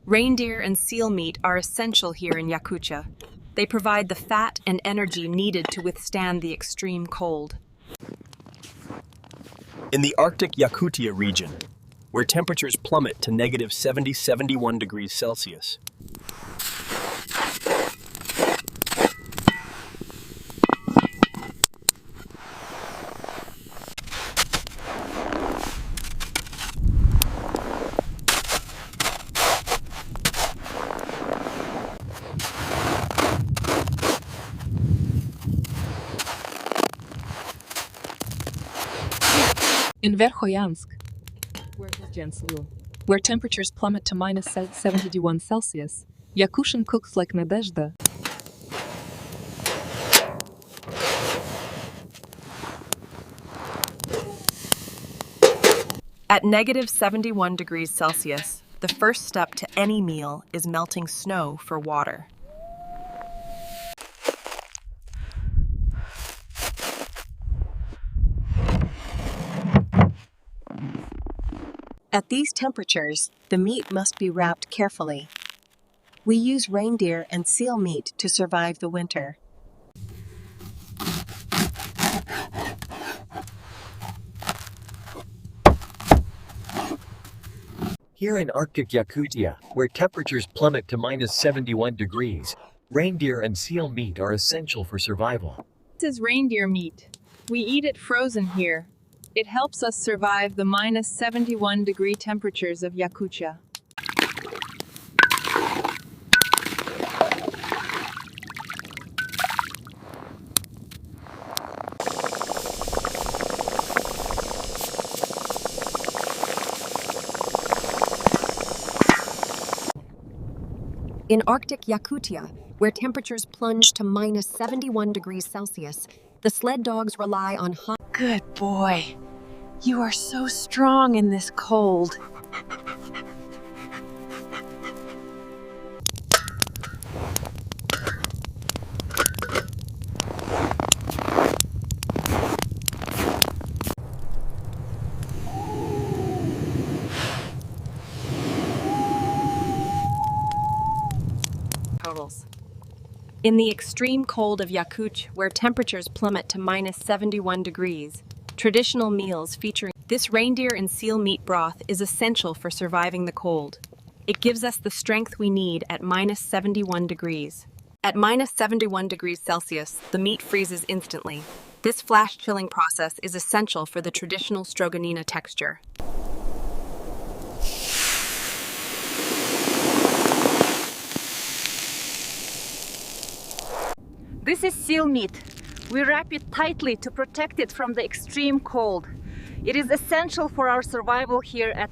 Reindeer and seal meat are essential here in Yakutia. They provide the fat and energy needed to withstand the extreme cold. In the Arctic Yakutia region, where temperatures plummet to negative 71 degrees Celsius. In Verkhoyansk, where temperatures plummet to minus 71 Celsius, Yakutian cooks like Nadezhda. At negative 71 degrees Celsius, the first step to any meal is melting snow for water. At these temperatures, the meat must be wrapped carefully. We use reindeer and seal meat to survive the winter. Here in Arctic Yakutia, where temperatures plummet to minus 71 degrees, reindeer and seal meat are essential for survival. This is reindeer meat. We eat it frozen here. It helps us survive the minus 71 degree temperatures of Yakutia. In Arctic Yakutia, where temperatures plunge to minus 71 degrees Celsius, the sled dogs rely on hot. Good boy. You are so strong in this cold. In the extreme cold of Yakut, where temperatures plummet to minus 71 degrees, traditional meals featuring this reindeer and seal meat broth is essential for surviving the cold. It gives us the strength we need at minus 71 degrees. At minus 71 degrees Celsius, the meat freezes instantly. This flash chilling process is essential for the traditional stroganina texture. This is seal meat. We wrap it tightly to protect it from the extreme cold. It is essential for our survival here at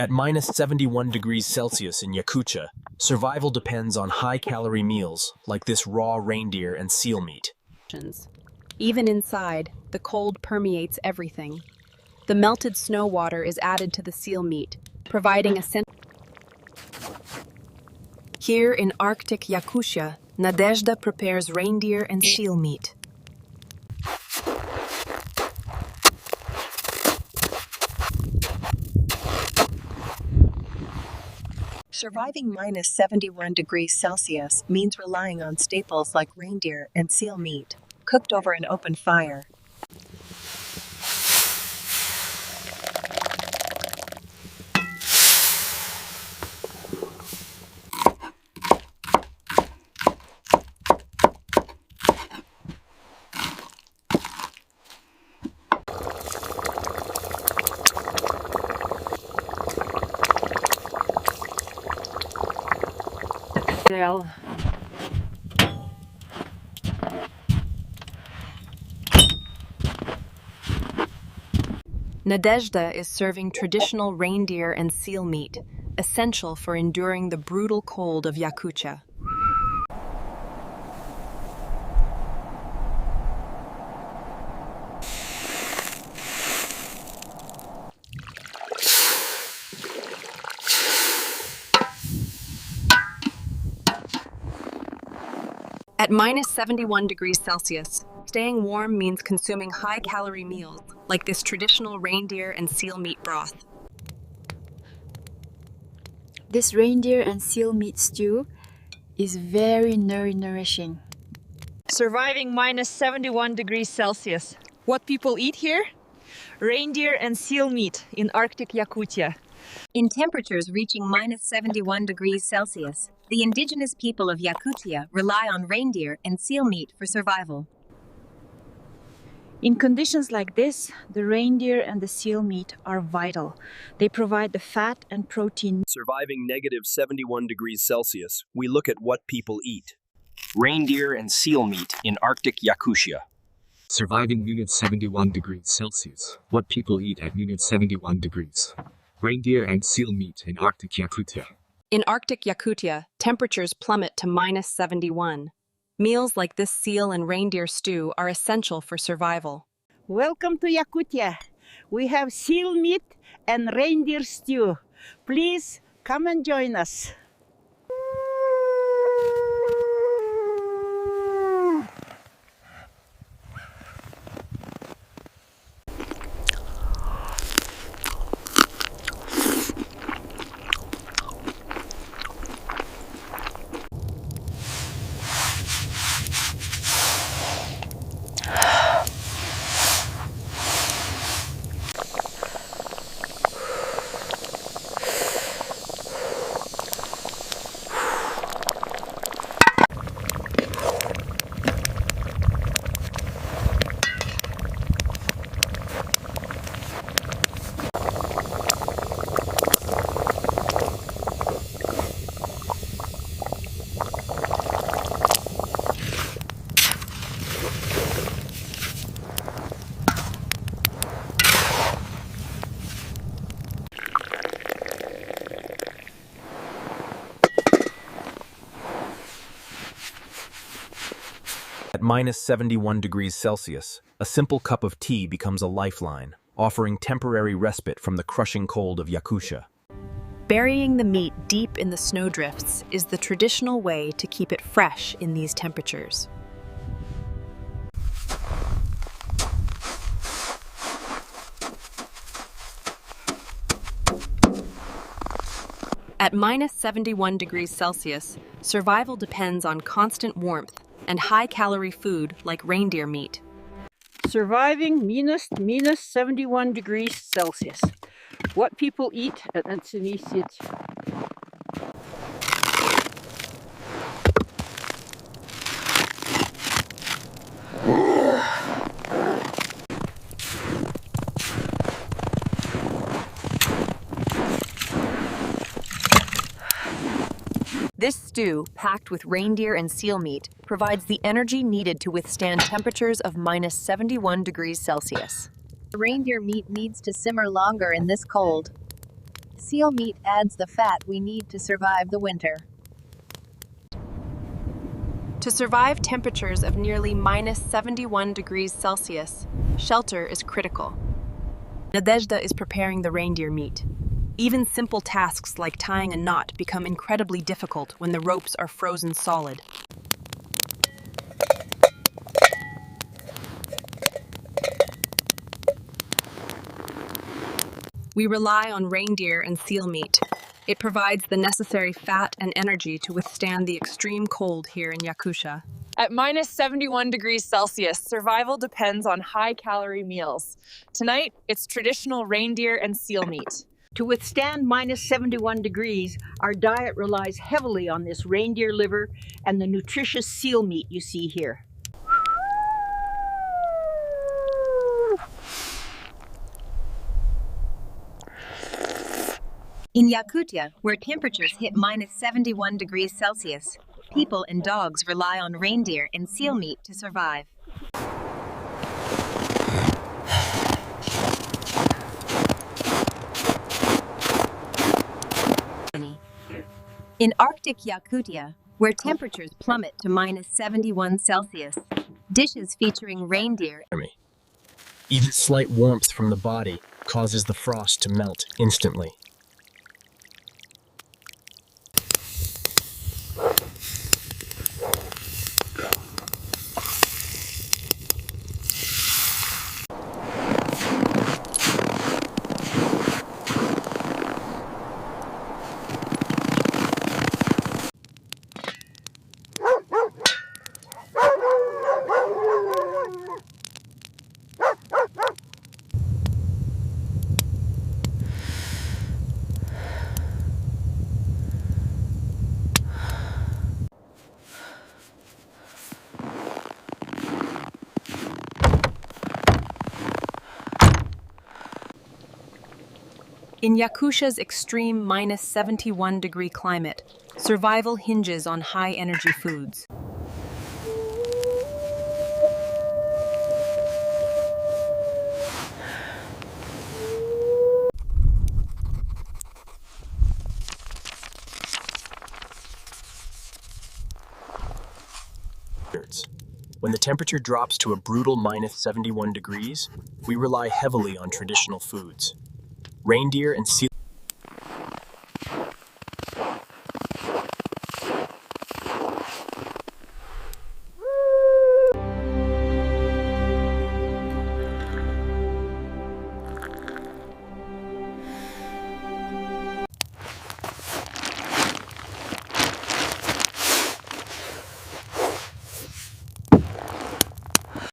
At minus 71 degrees Celsius in Yakutia, survival depends on high-calorie meals like this raw reindeer and seal meat. Even inside, the cold permeates everything. The melted snow water is added to the seal meat, providing a sense. Here in Arctic Yakutia, Nadezhda prepares reindeer and seal meat. Surviving minus 71 degrees Celsius means relying on staples like reindeer and seal meat, cooked over an open fire. Nadezhda is serving traditional reindeer and seal meat, essential for enduring the brutal cold of Yakutia. At minus 71 degrees Celsius, staying warm means consuming high-calorie meals, like this traditional reindeer and seal meat broth. This reindeer and seal meat stew is very nourishing. Surviving minus 71 degrees Celsius. What people eat here? Reindeer and seal meat in Arctic Yakutia. In temperatures reaching minus 71 degrees Celsius, the indigenous people of Yakutia rely on reindeer and seal meat for survival. In conditions like this, the reindeer and the seal meat are vital. They provide the fat and protein. Surviving negative 71 degrees Celsius, we look at what people eat. Reindeer and seal meat in Arctic Yakutia. Surviving minus 71 degrees Celsius, what people eat at minus 71 degrees. Reindeer and seal meat in Arctic Yakutia. In Arctic Yakutia, temperatures plummet to minus 71. Meals like this seal and reindeer stew are essential for survival. Welcome to Yakutia. We have seal meat and reindeer stew. Please come and join us. At minus 71 degrees Celsius, a simple cup of tea becomes a lifeline, offering temporary respite from the crushing cold of Yakutia. Burying the meat deep in the snowdrifts is the traditional way to keep it fresh in these temperatures. At minus 71 degrees Celsius, survival depends on constant warmth and high-calorie food like reindeer meat. Surviving minus 71 degrees Celsius. What people eat at inhabited. This stew, packed with reindeer and seal meat, provides the energy needed to withstand temperatures of minus 71 degrees Celsius. The reindeer meat needs to simmer longer in this cold. Seal meat adds the fat we need to survive the winter. To survive temperatures of nearly minus 71 degrees Celsius, shelter is critical. Nadezhda is preparing the reindeer meat. Even simple tasks like tying a knot become incredibly difficult when the ropes are frozen solid. We rely on reindeer and seal meat. It provides the necessary fat and energy to withstand the extreme cold here in Yakutia. At minus 71 degrees Celsius, survival depends on high-calorie meals. Tonight, it's traditional reindeer and seal meat. To withstand minus 71 degrees, our diet relies heavily on this reindeer liver and the nutritious seal meat you see here. In Yakutia, where temperatures hit minus 71 degrees Celsius, people and dogs rely on reindeer and seal meat to survive. In Arctic Yakutia, where temperatures plummet to minus 71 Celsius, dishes featuring reindeer. Even slight warmth from the body causes the frost to melt instantly. In Yakutia's extreme -71-degree climate, survival hinges on high-energy foods. When the temperature drops to a brutal -71 degrees, we rely heavily on traditional foods. Reindeer and seal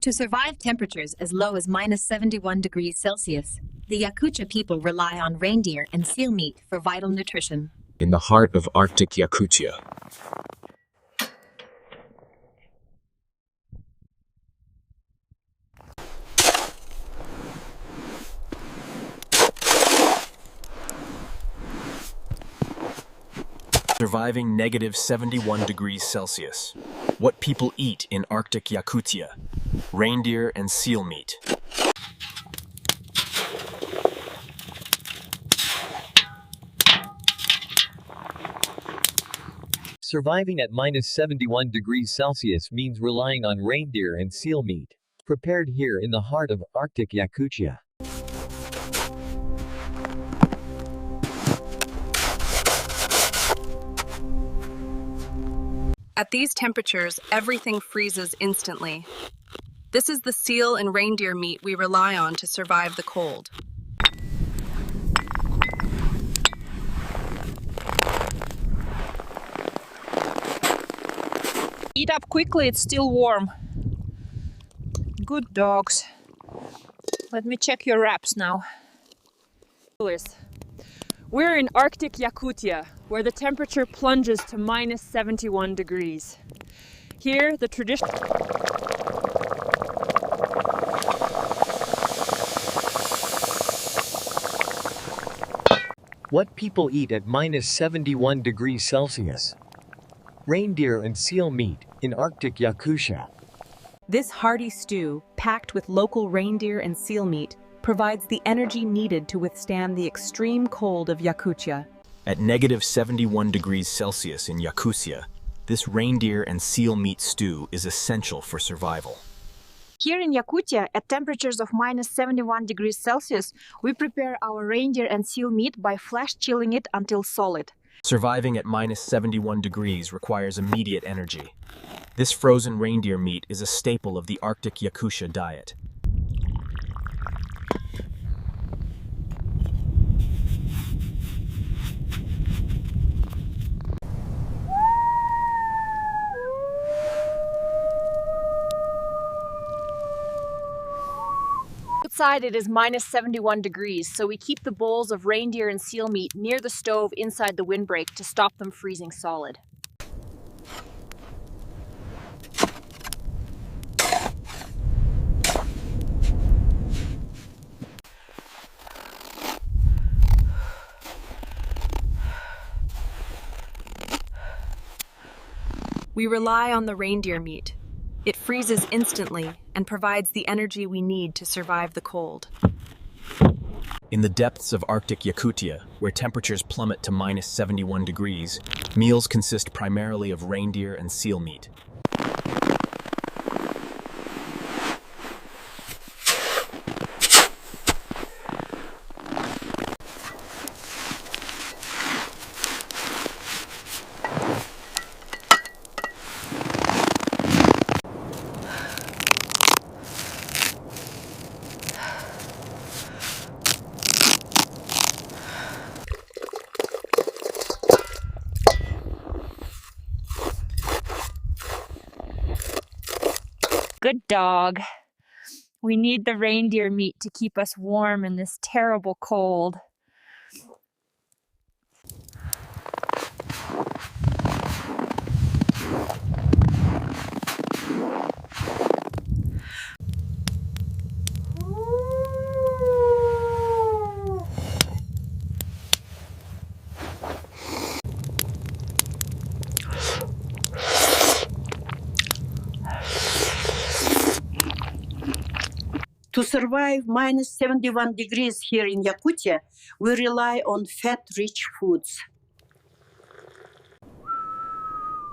To survive temperatures as low as -71 degrees Celsius, the Yakutia people rely on reindeer and seal meat for vital nutrition. In the heart of Arctic Yakutia. surviving -71 degrees Celsius. What people eat in Arctic Yakutia: reindeer and seal meat. Surviving at -71 degrees Celsius means relying on reindeer and seal meat, prepared here in the heart of Arctic Yakutia. At these temperatures, everything freezes instantly. This is the seal and reindeer meat we rely on to survive the cold. Eat up quickly, it's still warm. Good dogs. Let me check your wraps now. We're in Arctic Yakutia, where the temperature plunges to -71 degrees. Here, the tradition... What people eat at -71 degrees Celsius? Reindeer and seal meat in Arctic Yakutia. This hearty stew, packed with local reindeer and seal meat, provides the energy needed to withstand the extreme cold of Yakutia. At -71 degrees Celsius in Yakutia, this reindeer and seal meat stew is essential for survival. Here in Yakutia, at temperatures of -71 degrees Celsius, we prepare our reindeer and seal meat by flash chilling it until solid. Surviving at -71 degrees requires immediate energy. This frozen reindeer meat is a staple of the Arctic Yakutia diet. Outside it is -71 degrees, so we keep the bowls of reindeer and seal meat near the stove inside the windbreak to stop them freezing solid. We rely on the reindeer meat. It freezes instantly and provides the energy we need to survive the cold. In the depths of Arctic Yakutia, where temperatures plummet to -71 degrees, meals consist primarily of reindeer and seal meat. Good dog. We need the reindeer meat to keep us warm in this terrible cold. To survive minus 71 degrees here in Yakutia, we rely on fat-rich foods.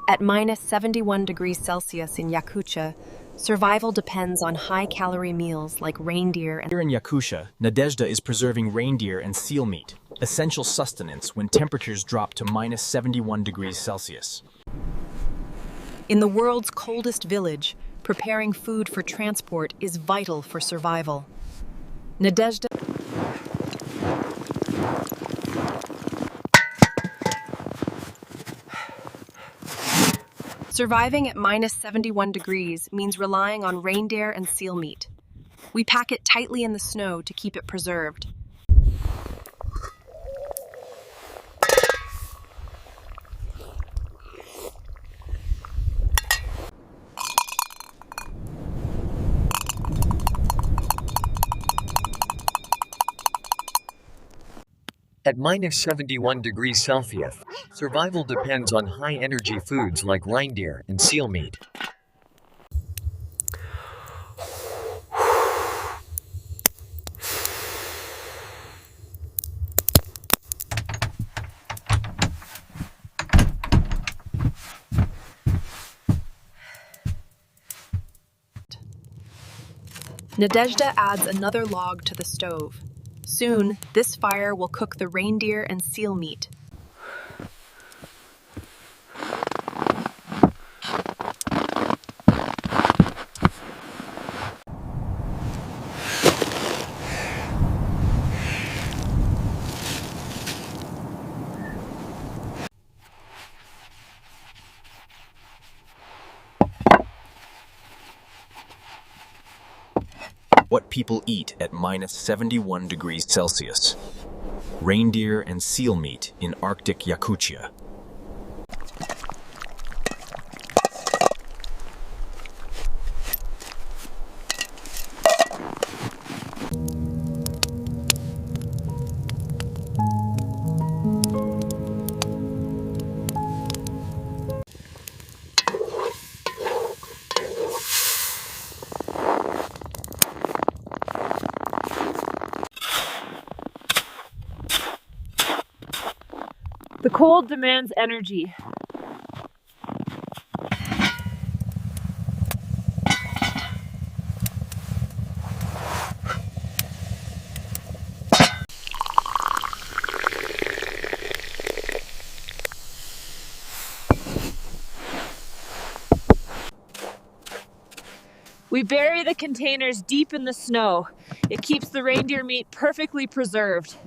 At minus 71 degrees Celsius in Yakutia, survival depends on high-calorie meals like reindeer and... Here in Yakutia, Nadezhda is preserving reindeer and seal meat, essential sustenance when temperatures drop to minus 71 degrees Celsius. In the world's coldest village, preparing food for transport is vital for survival. Nadezhda... Surviving at minus 71 degrees means relying on reindeer and seal meat. We pack it tightly in the snow to keep it preserved. At minus 71 degrees Celsius, survival depends on high-energy foods like reindeer and seal meat. Nadezhda adds another log to the stove. Soon, this fire will cook the reindeer and seal meat. What people eat at minus 71 degrees Celsius. Reindeer and seal meat in Arctic Yakutia. The cold demands energy. We bury the containers deep in the snow. It keeps the reindeer meat perfectly preserved.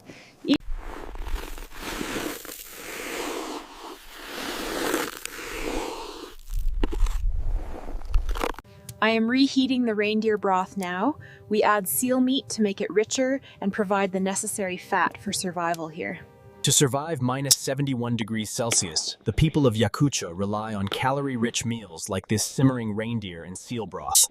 I am reheating the reindeer broth now. We add seal meat to make it richer and provide the necessary fat for survival here. To survive minus 71 degrees Celsius, the people of Yakutia rely on calorie-rich meals like this simmering reindeer and seal broth.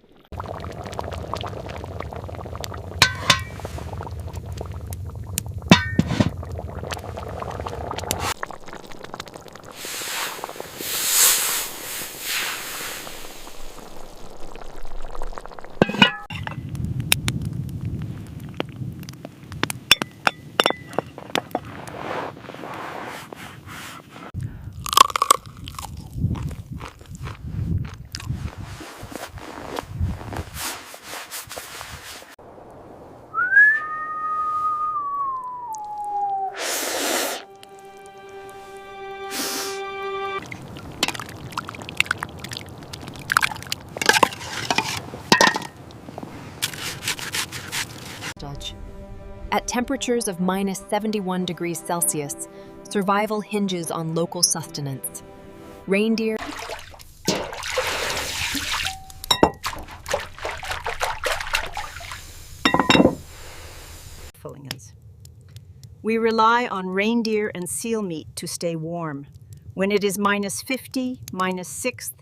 At temperatures of minus 71 degrees Celsius, survival hinges on local sustenance. Reindeer We rely on reindeer and seal meat to stay warm. When it is minus 50, minus 6,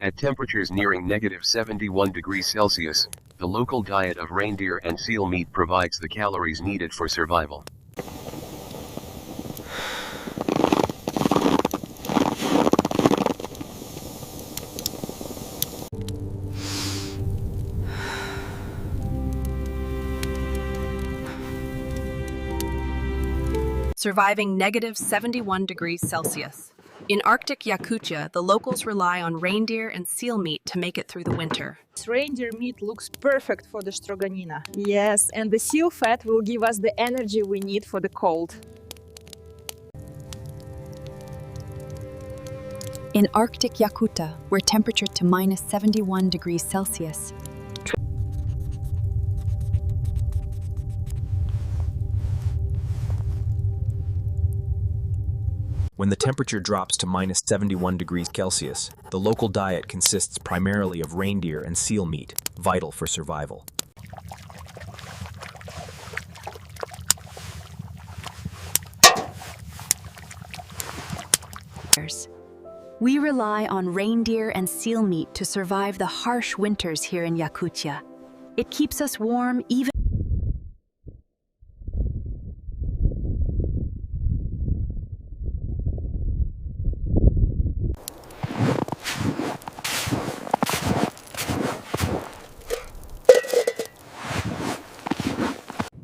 At temperatures nearing negative 71 degrees Celsius, The local diet of reindeer and seal meat provides the calories needed for survival. Surviving negative 71 degrees Celsius. In Arctic Yakutia, the locals rely on reindeer and seal meat to make it through the winter. This reindeer meat looks perfect for the stroganina. Yes, and the seal fat will give us the energy we need for the cold. In Arctic Yakutia, where temperature to minus 71 degrees Celsius, When the temperature drops to minus 71 degrees Celsius, the local diet consists primarily of reindeer and seal meat, vital for survival. we rely on reindeer and seal meat to survive the harsh winters here in Yakutia. It keeps us warm even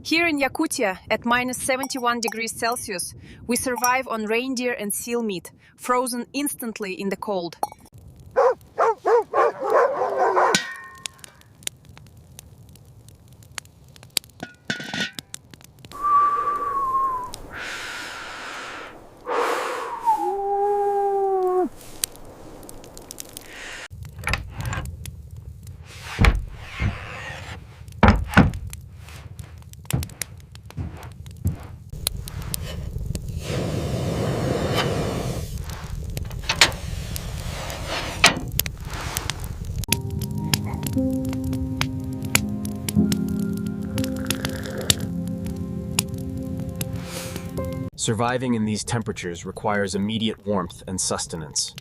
Here in Yakutia, at minus 71 degrees Celsius, we survive on reindeer and seal meat, frozen instantly in the cold. Surviving in these temperatures requires immediate warmth and sustenance.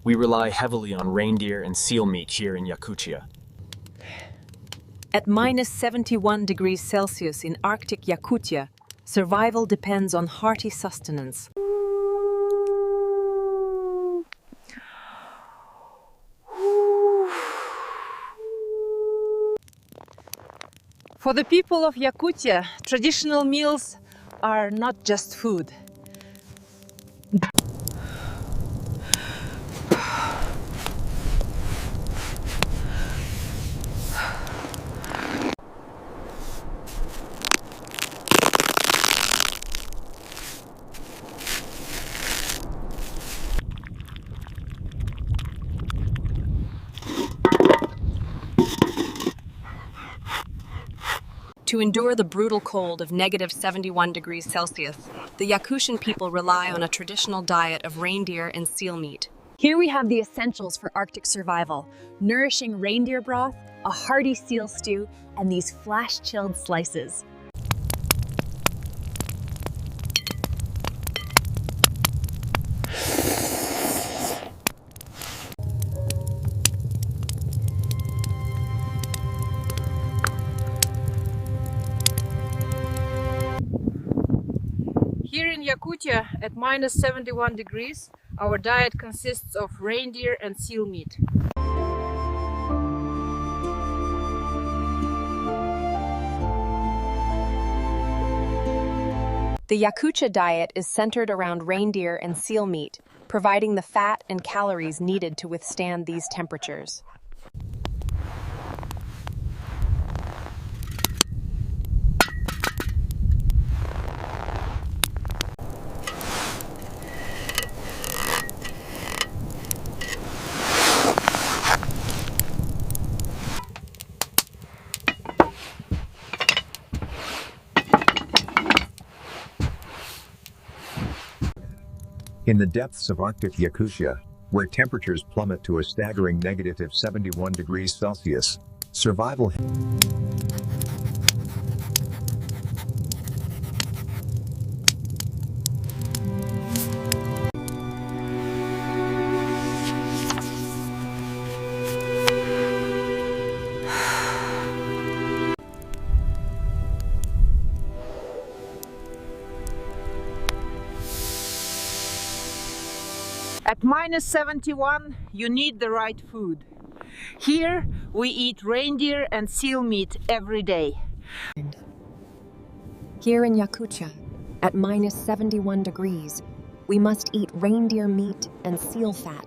We rely heavily on reindeer and seal meat here in Yakutia. At minus 71 degrees Celsius in Arctic Yakutia, survival depends on hearty sustenance. For the people of Yakutia, traditional meals are not just food. To endure the brutal cold of negative 71 degrees Celsius, the Yakutian people rely on a traditional diet of reindeer and seal meat. Here we have the essentials for Arctic survival: nourishing reindeer broth, a hearty seal stew, and these flash-chilled slices. Here in Yakutia, at minus 71 degrees, our diet consists of reindeer and seal meat. The Yakutia diet is centered around reindeer and seal meat, providing the fat and calories needed to withstand these temperatures. In the depths of Arctic Yakutia, where temperatures plummet to a staggering negative 71 degrees Celsius, survival At minus 71, you need the right food. Here, we eat reindeer and seal meat every day. Here in Yakutia, at minus 71 degrees, we must eat reindeer meat and seal fat.